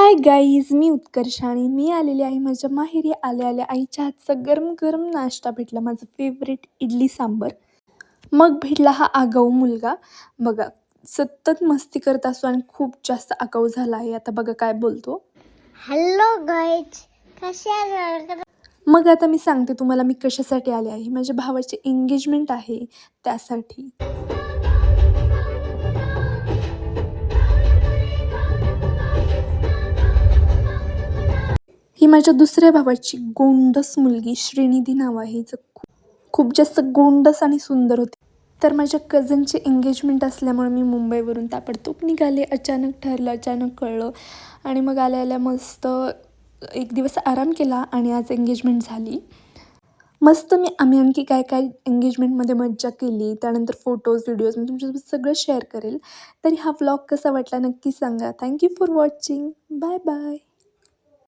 Hi guys, मी उत्कर्ष आणि मी आलेली आहे माझ्या माहेरी. आल्या आईच्या हातचा गरम गरम नाश्ता भेटला, माझं फेवरेट इडली सांबर. मग भेटला हा आगाऊ मुलगा. बघा, सतत मस्ती करत असतो आणि खूप जास्त आगाऊ झाला आहे. आता बघा काय बोलतो. हॅलो गाईज, कसे आहात? मग आता मी सांगते तुम्हाला मी कशासाठी आले आहे. माझ्या भावाची एंगेजमेंट आहे, त्यासाठी. ही माझ्या दुसऱ्या भावाची गोंडस मुलगी श्रीनिधी नाव आहे हिचं. खूप जास्त गोंडस आणि सुंदर होती. तर माझ्या कझनची एंगेजमेंट असल्यामुळे मी मुंबईवरून ताबडतोब निघाले. अचानक ठरलं, अचानक कळलं आणि मग आल्या मस्त एक दिवस आराम केला आणि आज एंगेजमेंट झाली. मस्त आम्ही आणखी काय काय एंगेजमेंटमध्ये मज्जा केली, त्यानंतर फोटोज व्हिडिओज मी तुमच्यासोबत सगळं शेअर करेल. तरी हा व्लॉग कसा वाटला नक्की सांगा. Thank you for watching. Bye bye.